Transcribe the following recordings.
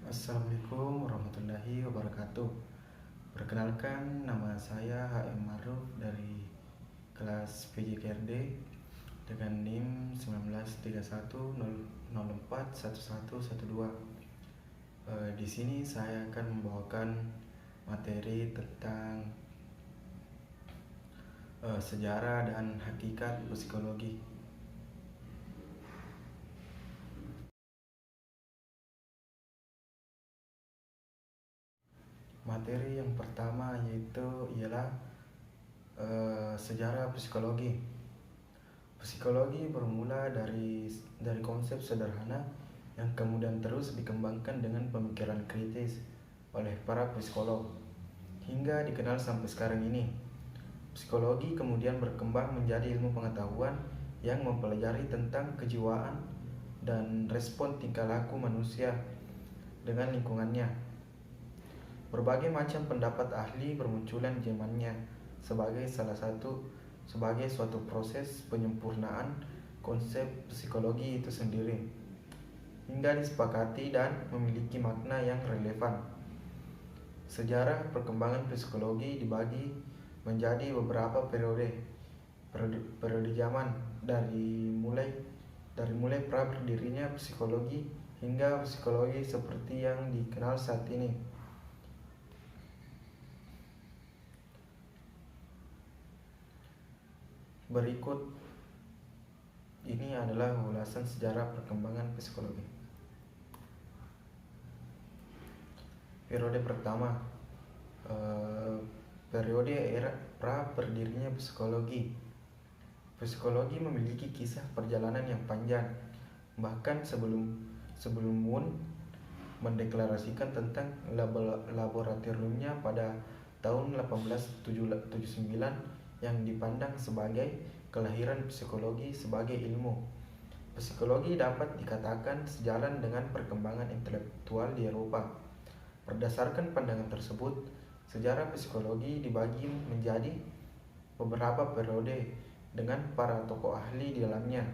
Assalamualaikum warahmatullahi wabarakatuh. Perkenalkan, nama saya HM Maruf dari kelas PJKRD dengan NIM 1931041112. Di sini saya akan membawakan materi tentang sejarah dan hakikat psikologi. Materi yang pertama ialah sejarah psikologi. Psikologi bermula dari konsep sederhana yang kemudian terus dikembangkan dengan pemikiran kritis oleh para psikolog hingga dikenal sampai sekarang ini. Psikologi kemudian berkembang menjadi ilmu pengetahuan yang mempelajari tentang kejiwaan dan respon tingkah laku manusia dengan lingkungannya. Berbagai macam pendapat ahli bermunculan zamannya sebagai suatu proses penyempurnaan konsep psikologi itu sendiri hingga disepakati dan memiliki makna yang relevan. Sejarah perkembangan psikologi dibagi menjadi beberapa periode zaman dari mulai pra berdirinya psikologi hingga psikologi seperti yang dikenal saat ini. Berikut ini adalah ulasan sejarah perkembangan psikologi. Periode pertama, periode era pra berdirinya psikologi. Psikologi memiliki kisah perjalanan yang panjang, bahkan sebelum Wundt mendeklarasikan tentang laboratoriumnya pada tahun 1879 yang dipandang sebagai kelahiran psikologi sebagai ilmu. Psikologi dapat dikatakan sejalan dengan perkembangan intelektual di Eropa. Berdasarkan pandangan tersebut, sejarah psikologi dibagi menjadi beberapa periode dengan para tokoh ahli di dalamnya.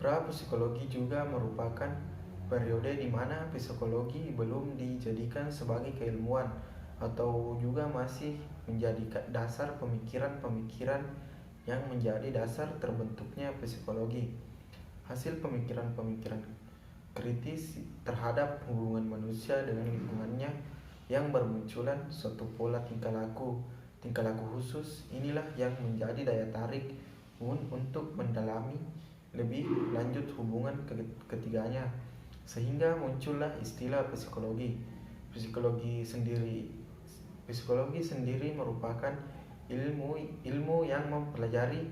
Pra-psikologi juga merupakan periode di mana psikologi belum dijadikan sebagai keilmuan atau juga masih menjadi dasar pemikiran-pemikiran yang menjadi dasar terbentuknya psikologi. Hasil pemikiran-pemikiran kritis terhadap hubungan manusia dengan lingkungannya yang bermunculan suatu pola tingkah laku khusus. Inilah yang menjadi daya tarik Wundt untuk mendalami lebih lanjut hubungan ketiganya, sehingga muncullah istilah psikologi. Psikologi sendiri merupakan ilmu yang mempelajari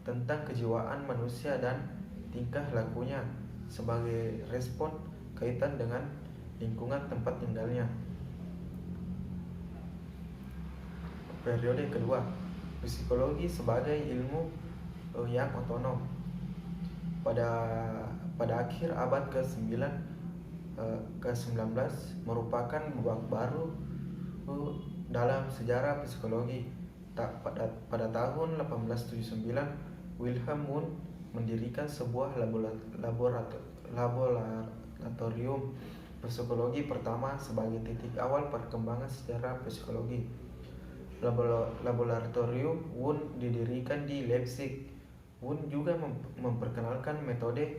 tentang kejiwaan manusia dan tingkah lakunya sebagai respon kaitan dengan lingkungan tempat tinggalnya. Periode kedua, psikologi sebagai ilmu yang otonom. Pada akhir abad ke-19 merupakan babak baru dalam sejarah psikologi. Pada tahun 1879, Wilhelm Wundt mendirikan sebuah laboratorium psikologi pertama sebagai titik awal perkembangan sejarah psikologi. Laboratorium Wundt didirikan di Leipzig. Wundt juga memperkenalkan metode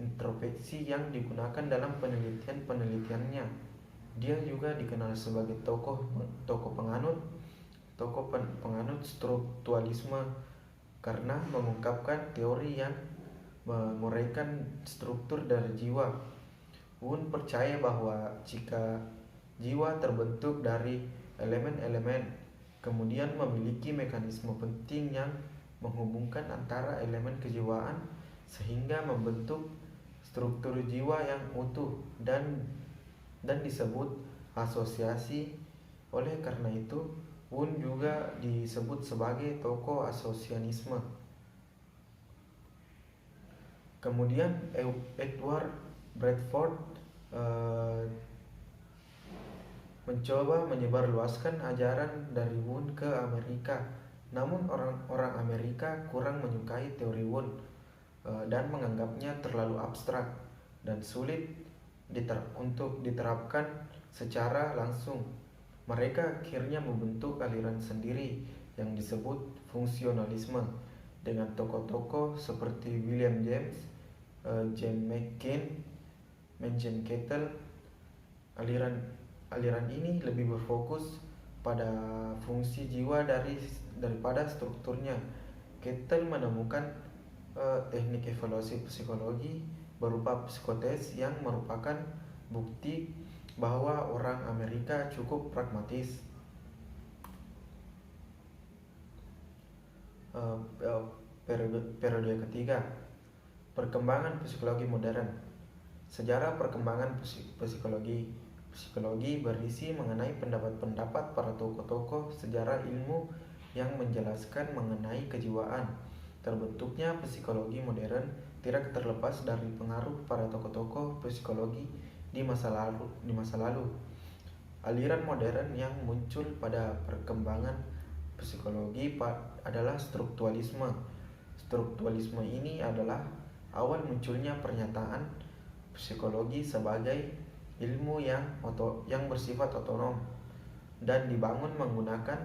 introspeksi yang digunakan dalam penelitiannya. Dia juga dikenal sebagai tokoh penganut strukturalisme karena mengungkapkan teori yang menguraikan struktur dari jiwa. Wundt percaya bahwa jika jiwa terbentuk dari elemen-elemen, kemudian memiliki mekanisme penting yang menghubungkan antara elemen kejiwaan sehingga membentuk struktur jiwa yang utuh dan disebut asosiasi. Oleh karena itu, Wundt juga disebut sebagai tokoh asosianisme. Kemudian Edward Bradford mencoba menyebarluaskan ajaran dari Wundt ke Amerika Namun orang-orang Amerika kurang menyukai teori Wundt dan menganggapnya terlalu abstrak dan sulit untuk diterapkan secara langsung. Mereka akhirnya membentuk aliran sendiri yang disebut fungsionalisme dengan tokoh-tokoh seperti William James, James McCain, Mansion Kettle. Aliran ini lebih berfokus pada fungsi jiwa daripada strukturnya. Kettle menemukan teknik evaluasi psikologi berupa psikotes yang merupakan bukti bahwa orang Amerika cukup pragmatis. Periode ketiga, perkembangan psikologi modern. Sejarah perkembangan psikologi berisi mengenai pendapat-pendapat para tokoh-tokoh sejarah ilmu yang menjelaskan mengenai kejiwaan. Terbentuknya psikologi modern tidak terlepas dari pengaruh para tokoh-tokoh psikologi di masa lalu. Aliran modern yang muncul pada perkembangan psikologi adalah strukturalisme. Strukturalisme ini adalah awal munculnya pernyataan psikologi sebagai ilmu yang bersifat otonom dan dibangun menggunakan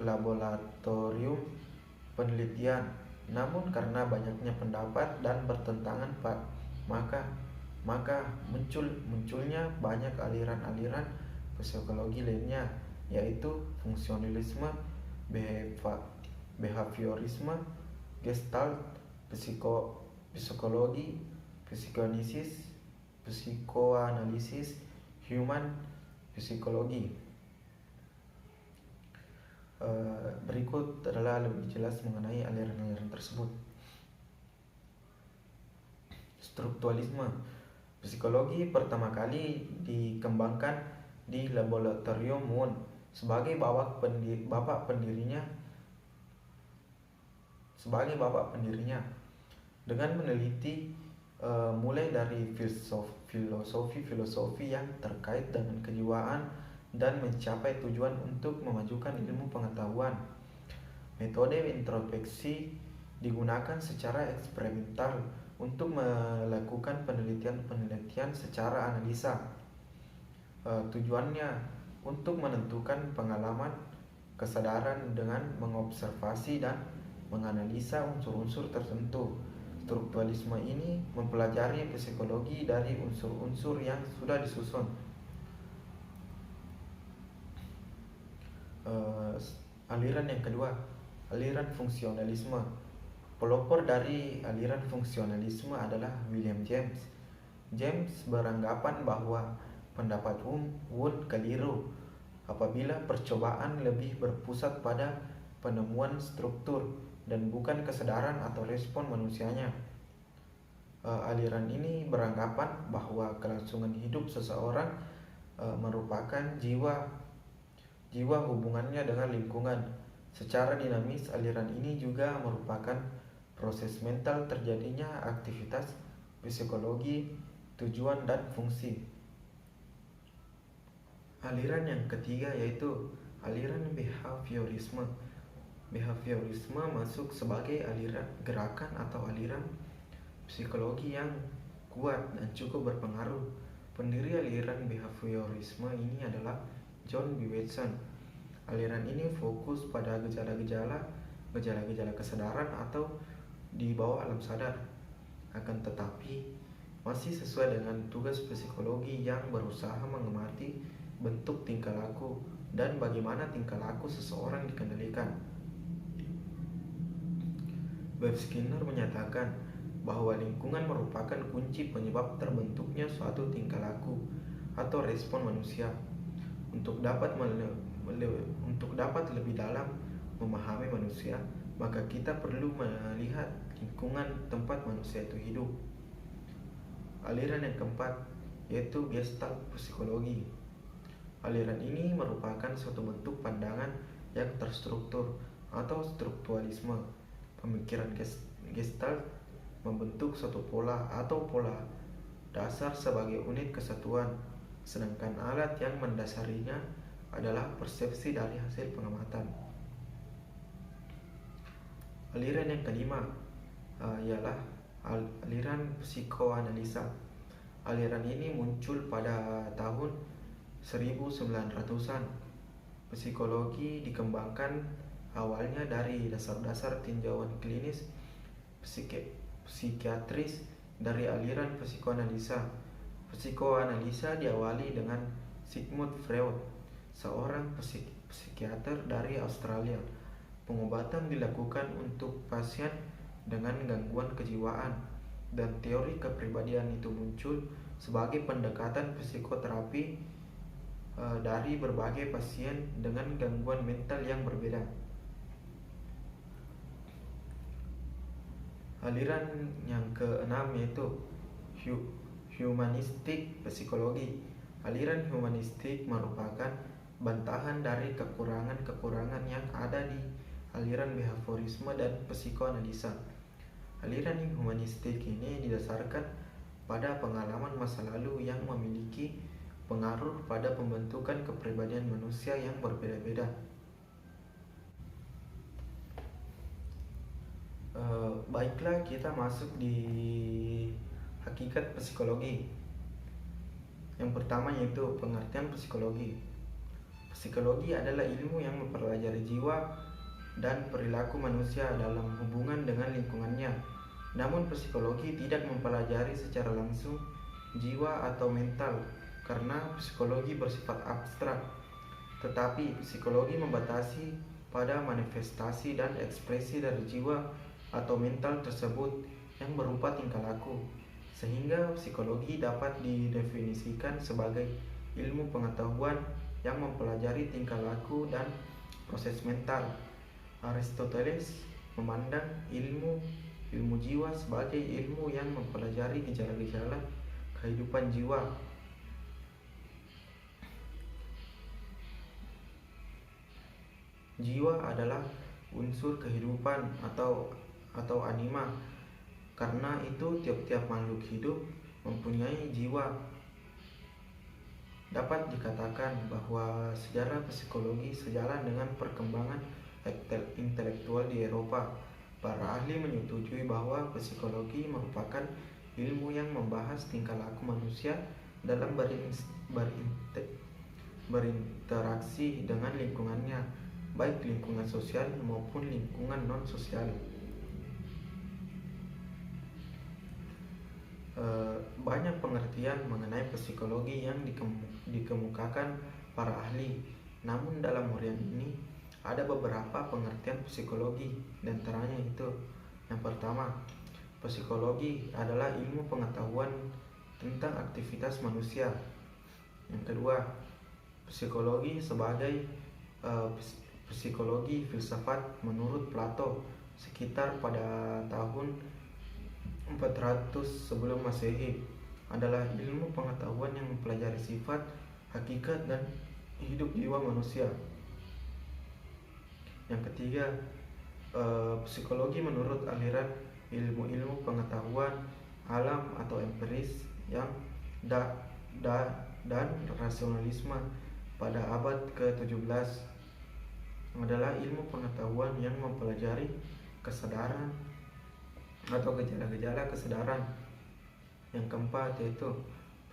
laboratorium penelitian. Namun karena banyaknya pendapat dan bertentangan maka munculnya banyak aliran-aliran psikologi lainnya, yaitu fungsionalisme, behaviorisme, gestalt, psikologi, psikoanalisis, human psikologi. Berikut adalah lebih jelas mengenai aliran-aliran tersebut. Strukturalisme. Psikologi pertama kali dikembangkan di laboratorium Wundt sebagai bapak pendirinya dengan meneliti mulai dari filosofi yang terkait dengan kejiwaan dan mencapai tujuan untuk memajukan ilmu pengetahuan. Metode introspeksi digunakan secara eksperimental untuk melakukan penelitian secara analisa. Tujuannya untuk menentukan pengalaman kesadaran dengan mengobservasi dan menganalisa unsur-unsur tertentu. Strukturalisme ini mempelajari psikologi dari unsur-unsur yang sudah disusun. Aliran yang kedua, aliran fungsionalisme. Pelopor dari aliran fungsionalisme adalah William James. James beranggapan bahwa pendapat Wundt keliru apabila percobaan lebih berpusat pada penemuan struktur dan bukan kesadaran atau respon manusianya. Aliran ini beranggapan bahwa kelangsungan hidup seseorang merupakan jiwa hubungannya dengan lingkungan. Secara dinamis, aliran ini juga merupakan proses mental terjadinya aktivitas psikologi, tujuan, dan fungsi. Aliran yang ketiga yaitu aliran behaviorisme. Behaviorisme masuk sebagai aliran gerakan atau aliran psikologi yang kuat dan cukup berpengaruh. Pendiri aliran behaviorisme ini adalah John B. Watson. Aliran ini fokus pada gejala-gejala kesadaran atau di bawah alam sadar. Akan tetapi masih sesuai dengan tugas psikologi yang berusaha mengamati bentuk tingkah laku dan bagaimana tingkah laku seseorang dikendalikan. Bev Skinner menyatakan bahwa lingkungan merupakan kunci penyebab terbentuknya suatu tingkah laku atau respon manusia. Untuk dapat lebih dalam memahami manusia, maka kita perlu melihat lingkungan tempat manusia itu hidup. Aliran yang keempat yaitu Gestalt psikologi. Aliran ini merupakan suatu bentuk pandangan yang terstruktur atau strukturalisme. Pemikiran Gestalt membentuk suatu pola atau pola dasar sebagai unit kesatuan, sedangkan alat yang mendasarinya adalah persepsi dari hasil pengamatan. Aliran yang kelima ialah aliran psikoanalisa. Aliran ini muncul pada tahun 1900-an. Psikologi dikembangkan awalnya dari dasar-dasar tinjauan klinis psikiatris dari aliran psikoanalisa. Psikoanalisa diawali dengan Sigmund Freud, seorang psikiater dari Australia. Pengobatan dilakukan untuk pasien dengan gangguan kejiwaan, dan teori kepribadian itu muncul sebagai pendekatan psikoterapi dari berbagai pasien dengan gangguan mental yang berbeda. Aliran yang keenam yaitu humanistik psikologi. Aliran humanistik merupakan bantahan dari kekurangan-kekurangan yang ada di aliran behaviorisme dan psikoanalisa. Aliran humanistik ini didasarkan pada pengalaman masa lalu yang memiliki pengaruh pada pembentukan kepribadian manusia yang berbeda-beda. Baiklah, kita masuk di hakikat psikologi. Yang pertama yaitu pengertian psikologi. Psikologi adalah ilmu yang mempelajari jiwa dan perilaku manusia dalam hubungan dengan lingkungannya. Namun psikologi tidak mempelajari secara langsung jiwa atau mental, karena psikologi bersifat abstrak. Tetapi psikologi membatasi pada manifestasi dan ekspresi dari jiwa atau mental tersebut yang berupa tingkah laku, sehingga psikologi dapat didefinisikan sebagai ilmu pengetahuan yang mempelajari tingkah laku dan proses mental. Aristoteles memandang ilmu jiwa sebagai ilmu yang mempelajari gejala-gejala kehidupan jiwa. Jiwa adalah unsur kehidupan atau anima. Karena itu tiap-tiap makhluk hidup mempunyai jiwa. Dapat dikatakan bahwa sejarah psikologi sejalan dengan perkembangan intelektual di Eropa. Para ahli menyetujui bahwa psikologi merupakan ilmu yang membahas tingkah laku manusia dalam berinteraksi dengan lingkungannya, baik lingkungan sosial maupun lingkungan non-sosial. Banyak pengertian mengenai psikologi yang dikemukakan para ahli. Namun dalam huraian ini ada beberapa pengertian psikologi, diantaranya itu: yang pertama, psikologi adalah ilmu pengetahuan tentang aktivitas manusia. Yang kedua, psikologi sebagai psikologi filsafat menurut Plato sekitar pada tahun 400 sebelum Masehi, adalah ilmu pengetahuan yang mempelajari sifat, hakikat, dan hidup jiwa manusia. Yang ketiga, psikologi menurut aliran ilmu-ilmu pengetahuan alam atau empiris yang dan rasionalisme pada abad ke-17, adalah ilmu pengetahuan yang mempelajari kesadaran atau gejala-gejala kesadaran. Yang keempat yaitu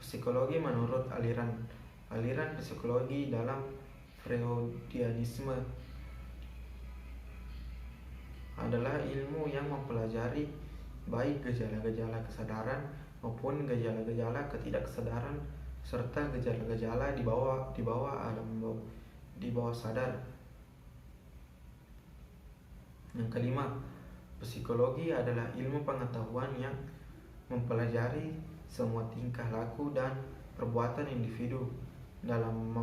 psikologi menurut aliran psikologi dalam Freudianisme, adalah ilmu yang mempelajari baik gejala-gejala kesadaran maupun gejala-gejala ketidaksadaran serta gejala-gejala di bawah sadar. Yang kelima, psikologi adalah ilmu pengetahuan yang mempelajari semua tingkah laku dan perbuatan individu, dalam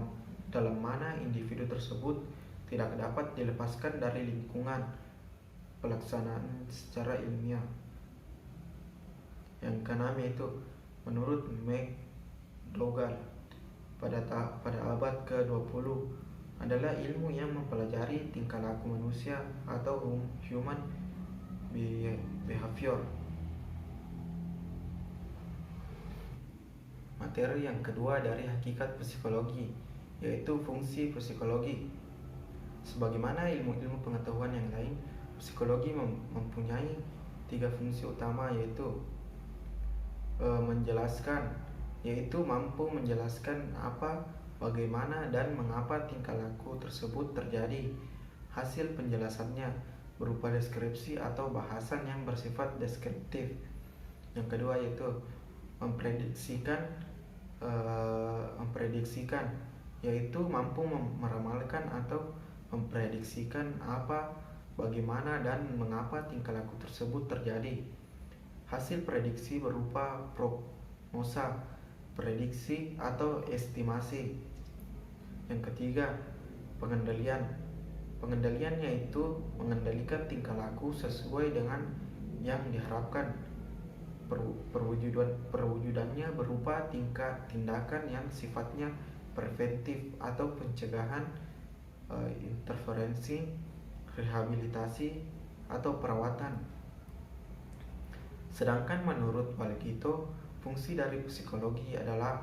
mana individu tersebut tidak dapat dilepaskan dari lingkungan pelaksanaan secara ilmiah. Yang keenam yaitu menurut McDougall pada abad ke-20, adalah ilmu yang mempelajari tingkah laku manusia atau human behavior. Materi yang kedua dari hakikat psikologi yaitu fungsi psikologi. Sebagaimana ilmu-ilmu pengetahuan yang lain, psikologi mempunyai 3 fungsi utama, yaitu menjelaskan, yaitu mampu menjelaskan apa, bagaimana, dan mengapa tingkah laku tersebut terjadi. Hasil penjelasannya berupa deskripsi atau bahasan yang bersifat deskriptif. Yang kedua yaitu memprediksikan, yaitu mampu meramalkan atau memprediksikan apa, bagaimana, dan mengapa tingkah laku tersebut terjadi. Hasil prediksi berupa prognosa, prediksi, atau estimasi. Yang ketiga, pengendalian. Pengendalian yaitu mengendalikan tingkah laku sesuai dengan yang diharapkan. Perwujudannya berupa tindakan yang sifatnya preventif atau pencegahan, intervensi, rehabilitasi, atau perawatan. Sedangkan menurut Walgito, fungsi dari psikologi adalah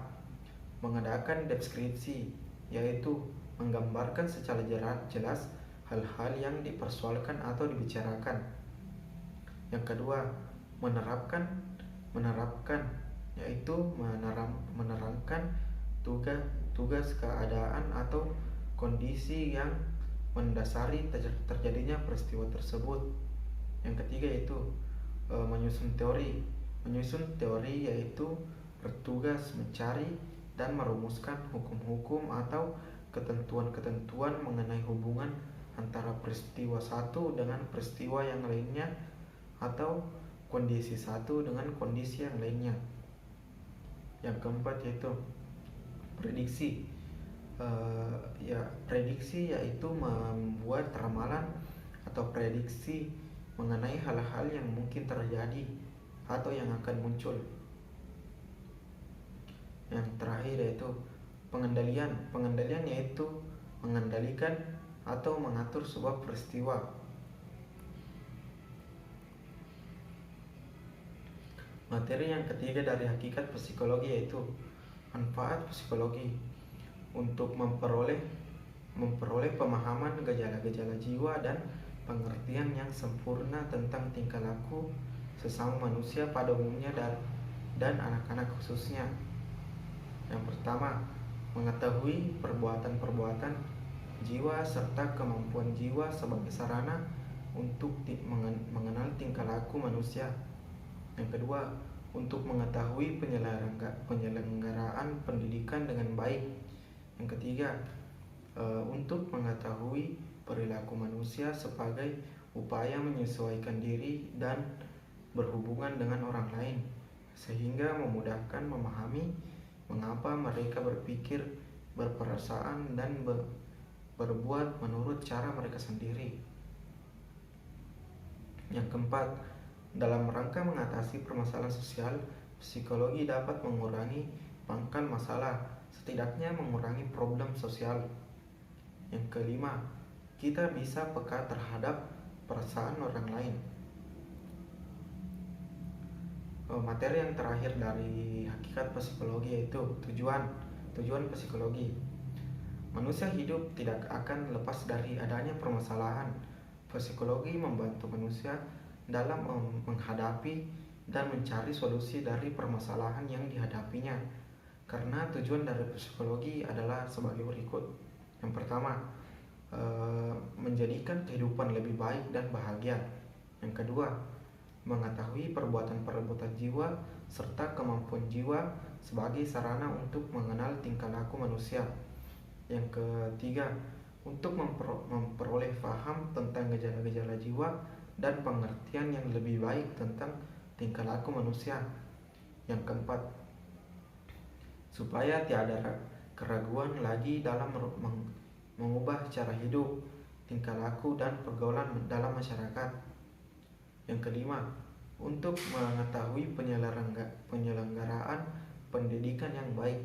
mengadakan deskripsi, yaitu menggambarkan secara jelas hal-hal yang dipersoalkan atau dibicarakan. Yang kedua, menerapkan, yaitu menerangkan tugas keadaan atau kondisi yang mendasari terjadinya peristiwa tersebut. Yang ketiga yaitu menyusun teori. Menyusun teori yaitu bertugas mencari dan merumuskan hukum-hukum atau ketentuan-ketentuan mengenai hubungan antara peristiwa satu dengan peristiwa yang lainnya atau kondisi satu dengan kondisi yang lainnya. Yang keempat yaitu prediksi. Prediksi yaitu membuat ramalan atau prediksi mengenai hal-hal yang mungkin terjadi atau yang akan muncul. Yang terakhir yaitu pengendalian. Pengendalian yaitu mengendalikan atau mengatur sebuah peristiwa. Materi yang ketiga dari hakikat psikologi yaitu manfaat psikologi untuk memperoleh pemahaman gejala-gejala jiwa dan pengertian yang sempurna tentang tingkah laku sesama manusia pada umumnya dan anak-anak khususnya. Yang pertama, mengetahui perbuatan-perbuatan jiwa serta kemampuan jiwa sebagai sarana untuk mengenal tingkah laku manusia. Yang kedua, untuk mengetahui penyelenggaraan pendidikan dengan baik. Yang ketiga, untuk mengetahui perilaku manusia sebagai upaya menyesuaikan diri dan berhubungan dengan orang lain, sehingga memudahkan memahami mengapa mereka berpikir, berperasaan, dan berbuat menurut cara mereka sendiri. Yang keempat, dalam rangka mengatasi permasalahan sosial, psikologi dapat mengurangi pangkal masalah, setidaknya mengurangi problem sosial. Yang kelima, kita bisa peka terhadap perasaan orang lain. Materi yang terakhir dari hakikat psikologi yaitu tujuan psikologi. Manusia hidup tidak akan lepas dari adanya permasalahan. Psikologi membantu manusia dalam menghadapi dan mencari solusi dari permasalahan yang dihadapinya. Karena tujuan dari psikologi adalah sebagai berikut. Yang pertama, menjadikan kehidupan lebih baik dan bahagia. Yang kedua, mengetahui perbuatan-perbuatan jiwa serta kemampuan jiwa sebagai sarana untuk mengenal tingkah laku manusia. Yang ketiga, untuk memperoleh paham tentang gejala-gejala jiwa dan pengertian yang lebih baik tentang tingkah laku manusia. Yang keempat, supaya tiada keraguan lagi dalam mengubah cara hidup, tingkah laku, dan pergaulan dalam masyarakat. Yang kelima, untuk mengetahui penyelenggaraan pendidikan yang baik.